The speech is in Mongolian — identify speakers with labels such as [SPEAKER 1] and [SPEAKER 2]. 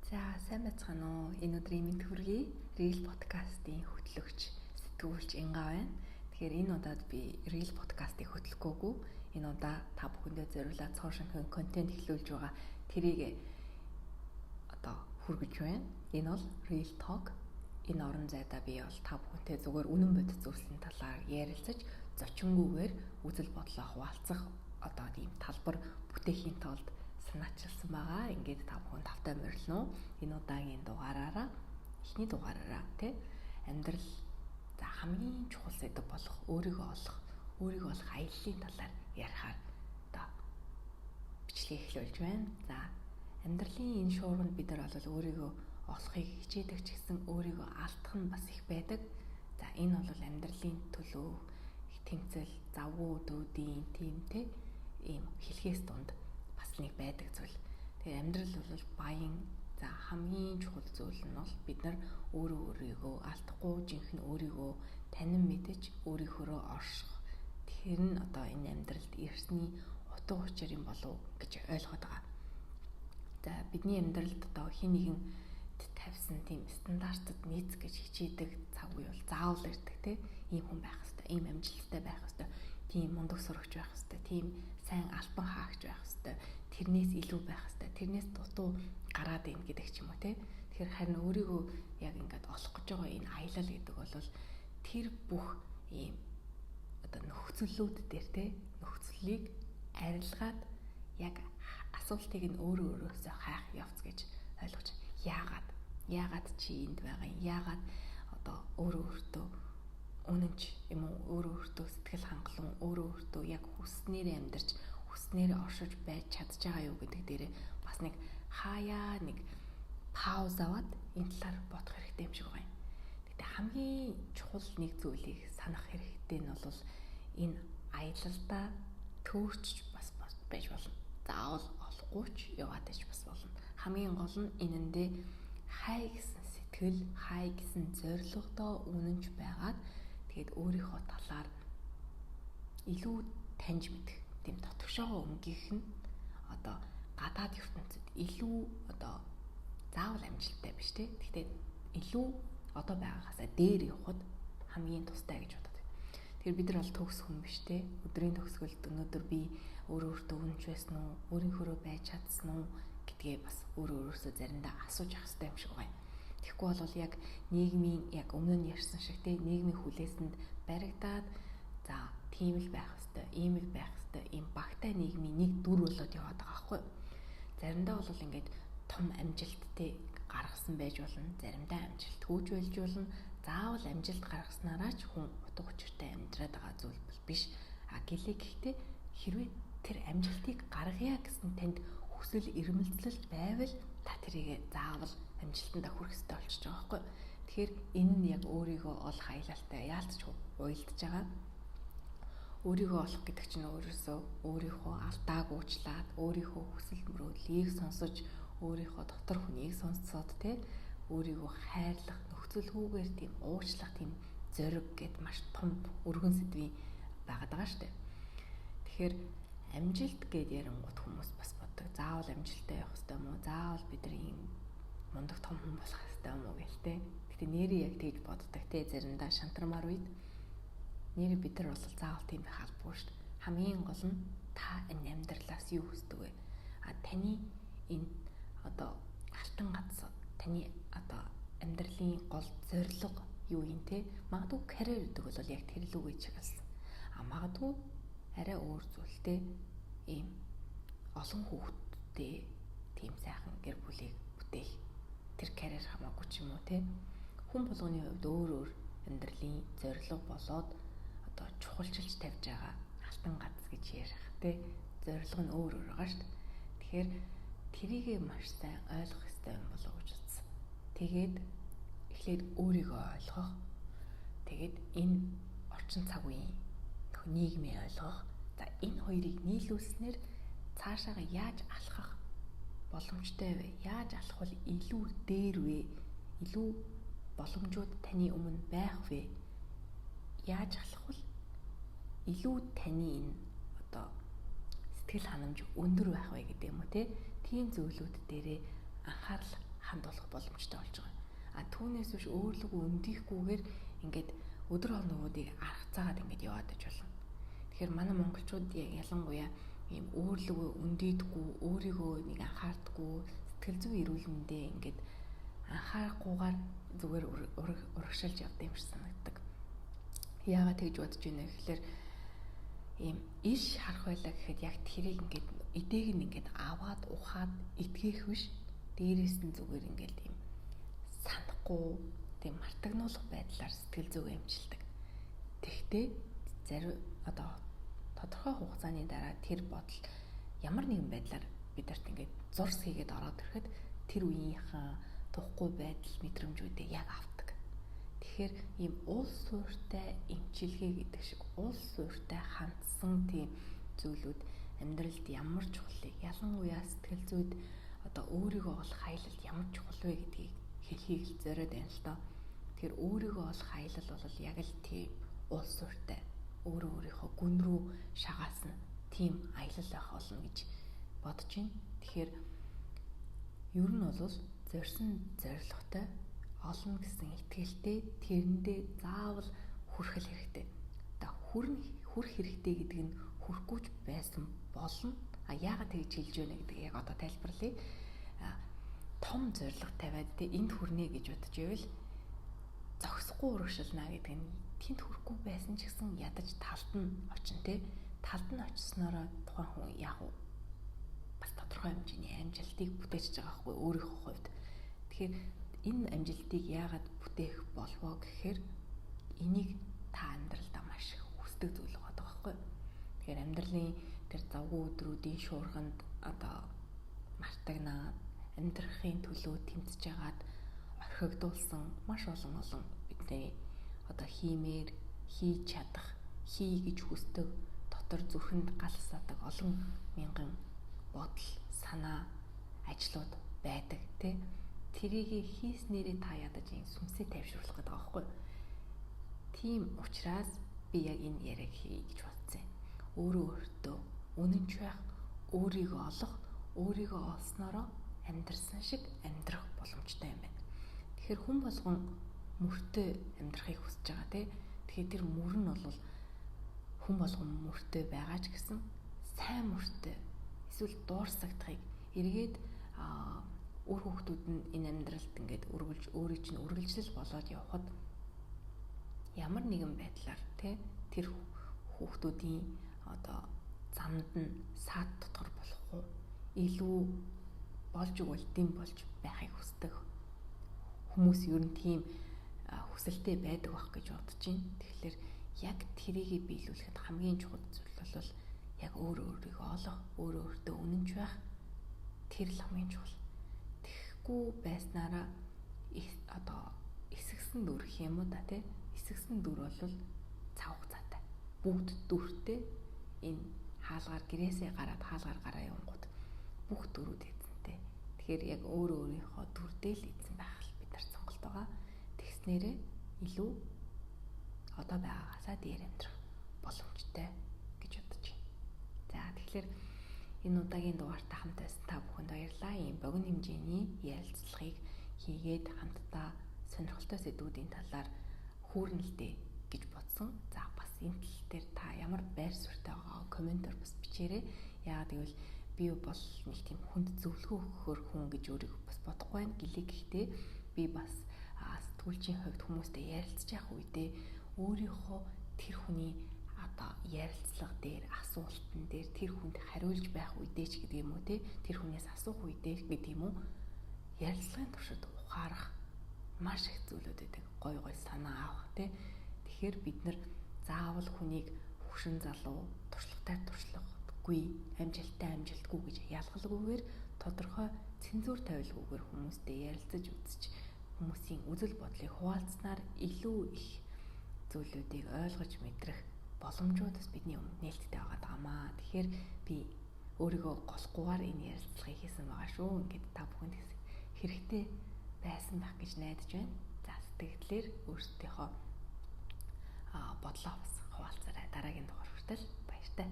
[SPEAKER 1] За сайн байцгаана уу? Энэ өдрийн мэнд хүргэе. Reel podcast-ийн хөтлөгч сэтгүүлч Инга байна. Тэгэхээр энэ удаад би Reel podcast-ыг хөтлөхгүйгүй. Энэ удаа та бүхэндээ зориулаад цоо шинхэн контент эхлүүлж байгаа. Тэрийг хүргэж байна. Энэ бол Reel Talk. Энэ орон зайдаа би бол та бүхэнтэй зүгээр үнэн бодит зүйлсийн талаар ярилцаж, зочингүйгээр үзэл бодлоо хуваалцах ийм талбар бүтээхийн тулд санаачилсан байгаа. Ингээд та бүхэн тавтай морилно. Энэ удаагийн дугаараараа эхний дугаараараа амьдрал хамгийн чухал сэдв болох өөрийгөө олох аяллаа талаар ярихаар бичлэг эхлүүлж байна. За амьдралын энэ шуурганд бид нар бол өөрийгөө олохыг хичээдэг ч гэсэн өөрийгөө алдах нь бас их байдаг. За энэ бол амьдралын төлөө их тэмцэл, завгүй дүүдийн ийм хэлхээс дунд бас нэг байдаг зүйл. Тэгээ амьдрал бол баян хамгийн чухал зүйл нь бол бид нар өөрийгөө алдахгүй жинхэнэ өөрийгөө танин мэдэж өөрийнхөө орших. Тэр нь энэ амьдралд ирсний утга учир юм болов гэж ойлгоод байгаа. За бидний амьдралд хин нэгэн тавьсан тийм стандартад нийц гэж хичээдэг цаг үе бол заавал ирдэг ийм хүн байх хэрэгтэй, ийм амжилттай байх хэрэгтэй, тийм мундаг сурагч байх хэрэгтэй, тийм сайн албан хаагч байх хэрэгтэй, тэрнээс илүү байх хэрэгтэй, тэрнээс дутуу гараад ийн гэдэг ч юм уу Тэгэхээр харин өөрийгөө яг ингээд олох гэж байгаа энэ аялал гэдэг бол тэр бүх ийм нөхцөлүүд дээр нөхцөлийг арилгаад яг асуултыг нь өөрөөсөө хайх явц гэж ойлгож яагаад чи энд байгаа юм? Яагаад өөртөө үнэнч юм уу? Өөртөө сэтгэл хангалуун, өөртөө яг хүснээрээ амьдарч, хүснээрээ оршиж байж чадж байгаа юу гэдэг дээрээ бас нэг хаяа нэг пауз аваад энэ талаар бодох хэрэгтэй юм шиг байна. Гэтэ хамгийн чухал нэг зүйлийг санах хэрэгтэй нь бол энэ аялалдаа төөрч бас байж болно. Заавал олохгүй ч яваад байж бас болно. Хамгийн гол нь энэндээ хай гэсэн сэтгэл, хай гэсэн зорилгодоо үнэнч байгаад тэгээд өөрийнхөө талаар илүү таньж мэдэх. Тийм дотгошоо өнгөх нь гадаад ертөнцид илүү заавал амжилттай биш Гэхдээ илүү байгаагаас дээр явахад хамгийн тустай гэж бодод. Тэгэхээр бид нар бол төгс хүн биш Өдрийн төгсгөлд өнөөдөр би өөртөө үнэнч байсан уу? Өөрийнхөө байж чадсан уу? гэдгээ бас өөрөөсөө заримдаа асууж авах хэрэгтэй юм шиг байна. Тэгэхгүй бол яг нийгмийн яг өмнө нь ярьсан шиг нийгмийн хүлээсэнд баригдаад тийм л байх хэвээр, ийм л байх хэвээр, ийм багтай нийгмийн нэг дүр болоод яваад байгаа байхгүй юу? Заримдаа бол ингээд том амжилттай гаргасан байж болно, заримдаа амжилтгүйж байж болно. Заавал амжилт гаргаснараа ч хүн утга учиртай амьдраад байгаа зүйл биш. Гэхдээ хэрвээ тэр амжилтыг гаргая гэсэн танд хүсэл эрмэлзэл байвал та тэрийг заавал амжилтанд хүрэх хэрэгтэй болчихж байгаа байхгүй. Тэгэхээр энэ нь яг өөрийгөө олох аялалтай яалтч уйлдаж байгаа. Өөрийгөө олох гэдэг чинь өөрөөсөө өөрийнхөө алдааг уучлаад, өөрийнхөө хүсэл мөрөөдлийг сонсож, өөрийнхөө дотор хүнийг сонсоод өөрийгөө хайрлах, нөхцөлгүйгээр тийм уучлах, тийм зориг гэд маш том өргөн сэдвийн байгаад байгаа шүү дээ. Тэгэхээр амжилт гэд ярангууд хүмүүс бас боддог. Заавал амжилттай явах хэрэгтэй юм уу? Заавал бид нар ийм мундаг том хүн болох хэрэгтэй юм уу гэлтэй. Гэтэ нэрээ яг тэгж боддог заримдаа шантармаар үед нэрээ бид нар бол заавал тийм байх албагүй шүү дээ. Хамгийн гол нь та энэ амьдралаас юу хүсдэг вэ? Таны энэ алтан гац таны амьдралын гол зорилго юу юм Магадгүй карьер гэдэг бол яг тэр л үг гэж хэлсэн. Магадгүй арай өөр зүйлтэй ийм олон хүүхэдтэй тийм сайхан гэр бүлийг бүтээх тэр карьер хамаагүй ч юм уу хүн болгоны хувьд өөр амьдралын зорилго болоод чухалчилж тавьж байгаа алтан гац гэж ярих зорилго нь өөр байгаа шүү дээ. Тэгэхээр тэрийгэ маш сайн ойлгох хэрэгтэй юм болов уу гэж бодсон. Тэгээд эхлээд өөрийгөө ойлгох. Тэгээд энэ орчин цаг үеийн нийгмийг ойлгох. Энэ хоёрыг нийлүүлснээр цаашаага яаж алхах боломжтой вэ? Яаж алхах бол илүү дээр вэ? Илүү боломжууд таны өмнө байх вэ? Яаж алхах бол илүү таны энэ сэтгэл ханамж өндөр байх вэ гэдэг юм уу тийм зүйлүүд дээрээ анхаарал хандуулах боломжтой болж байгаа. А түүнээс биш өөрлөгөө өндийхгүйгээр ингээд өдөр хоногуудыг аргацаагаад ингээд яваад иж болно. Тэгэхээр манай монголчууд ялангуяа ийм өөрлөгөө өндийдэггүй, өөрийгөө нэг анхаардаггүй, сэтгэл зүйн эрүүл мэндээ ингээд анхаарахгүйгээр зүгээр урагшилж явдаг юм шиг санагддаг. Яагаад тэгж бодож байна вэ гэхээр ийм иш харах байлаа гэхэд яг тэрийг ингээд эдээг нь ингээд аваад ухаад эдгэх биш. Дээрээс нь зүгээр ингээд ийм санахгүй, тийм мартагнуулах байдлаар сэтгэл зүгээ эмчилдэг. Тэгтээ зарим тодорхой хугацааны дараа тэр бодол ямар нэгэн байдлаар бидэрт ингээд зурс хийгээд ороод ирэхэд тэр үеийнхэн тухгүй байдал мэдрэмжүүдээ яг авдаг. Тэгэхээр ийм уул суурьтай эмчилгээ гэдэг шиг уул суурьтай хандсан тийм зүйлүүд амьдралд ямар чухлыг, ялангуяа сэтгэл зүйд өөрийгөө олох аялалд ямар чухал вэ гэдгийг хэлхийг л зориод байна л доо. Тэгэхээр өөрийгөө олох аялал бол яг л тийм уул суурьтай өөрийнхөө гүн рүү шагаасан тийм аялал байх болно гэж бодож байна. Тэгэхээр ер нь бол зорьсон зорилготой олно гэсэн итгэлтэй тэрэндээ заавал хүрэх хэрэгтэй. Хүрэх хэрэгтэй гэдэг нь хүрэхгүй ч байсан болно. Яагаад тэгж хэлж байна гэдгийг яг тайлбарлая. Том зорилго тавиад энд хүрнэ гэж бодож ивэл зогсохгүй урагшилна гэдэг нь тэнд хүрэхгүй байсан ч гэсэн ядаж талд нь очино те. Талд нь очисноороо тухайн хүн яг бас тодорхой хэмжээний амжилтыг бүтээж байгаа хгүй өөрийнхөө хувьд. Тэгэхээр энэ амжилтыг яагаад бүтээх болвоо гэхээр энийг та амьдралдаа маш их хүсдэг зүйл байгаа байхгүй. Тэгэхээр амьдралын тэр завгүй өдрүүдийн шуурганд мартагнаад амьдрахын төлөө тэмцэж байгаад орхигдуулсан маш олон бидний хиймээр хийж чадах, хий гэж хүсдэг дотор зүрхэнд галсаадаг олон мянган бодол, санаа, ажлууд байдаг тий. Тэрийг хийснээрээ та ядаж юм сүмсээ тайвшруулах гэдэг байгаа байхгүй. Тийм учраас би яг энэ яриаг хий гэж бодсон. Өөртөө үнэнч байх, өөрийгөө олох, өөрийгөө олсноороо амьдрсан шиг амьдрах боломжтой юм байна. Тэгэхээр хүн болгон мөртөө амьдрахыг хүсэж байгаа тий. Тэгэхээр тэр мөр нь бол хүн болгон мөртөө байгаа ч гэсэн сайн мөртөө эсвэл дуурсагдахыг эргээд өөр хүүхдүүд нь энэ амьдралд ингээд өөрийг чинь үргэлжлэл болоод явхад ямар нэгэн байдлаар тий тэр хүүхдүүдийн замд нь саад дотор болох уу илүү болж өгвөл дэм болж байхыг хүсдэг хүмүүс ер нь тийм хүсэлтэй байдаг байх гэж бодож байна. Тэгэхээр яг тэрийг биелүүлэхэд хамгийн чухал зүйл бол яг өөрийгөө олох, өөртөө үнэнч байх тэр л хамгийн чухал. Тэгэхгүй байснараа эсгсэн дүр гэх юм уу да тий. Эсгсэн дүр бол цав хугацаатай. Бүгд дүртэй энэ хаалгаар гэрээсээ гараад хаалгаар гараа явангууд бүх дүрүүд эзэнтэй. Тэгэхээр яг өөрийнхөө дүрдээ л эзэн байх л бид нар сонголт байгаа. Тэгснээрээ илүү байгаагасаа дээр амьдрах боломжтой гэж бодож байна. За тэгэхээр энэ удаагийн дугаартай хамт байсан та бүхэнд баярлалаа. Ийм богино хэмжээний ярилцлагыг хийгээд хамтдаа сонирхолтой сэдвүүдийн талаар хүүрнэлтэй гэж бодсон. За бас энэ тал дээр та ямар байр суурьтай байгаа комментээр бас бичээрэй. Яагаад гэвэл би бол нэг тийм хүнд зөвлөгөө өгөхөр хүн гэж өөрийгөө бас бодохгүй байна. Гэхдээ би бас сэтгүүлчийн хувьд хүмүүстэй ярилцж явах үедээ өөрийнхөө тэр хүний ярилцлага дээр, асуултан дээр тэр хүнд хариулж байх үедээ ч гэдэг юм уу те тэр хүнээс асуух үедээ гэдэг юм уу ярилцлагын туршид ухаарах маш их зүйлүүд байдаг. Гой санаа авах те. Тэгэхээр бид нар заавал хүнийг хөгшин залуу, туршлагатай туршлагагүй, амжилтгүй гэж ялгалгүйгээр тодорхой цензуур тавилгүйгээр хүмүүстэй ярилцаж үзэж хүмүүсийн үзэл бодлыг хуваалцсанаар илүү их зүйлүүдийг ойлгож мэдрэх боломжуудаас бидний өмнө нээлттэй байгаа. Тэгэхээр би өөрийгөө голохгүйгээр энэ ярилцлагыг хийсэн байгаа шүү. Ингээд та бүхэнд хэрэгтэй байсан байх гэж найдаж байна. За сэтгэлээр өөрсдийнхөө бодлоо бас хуваалцаарай. Дараагийн дугаар хүртэл баяртай.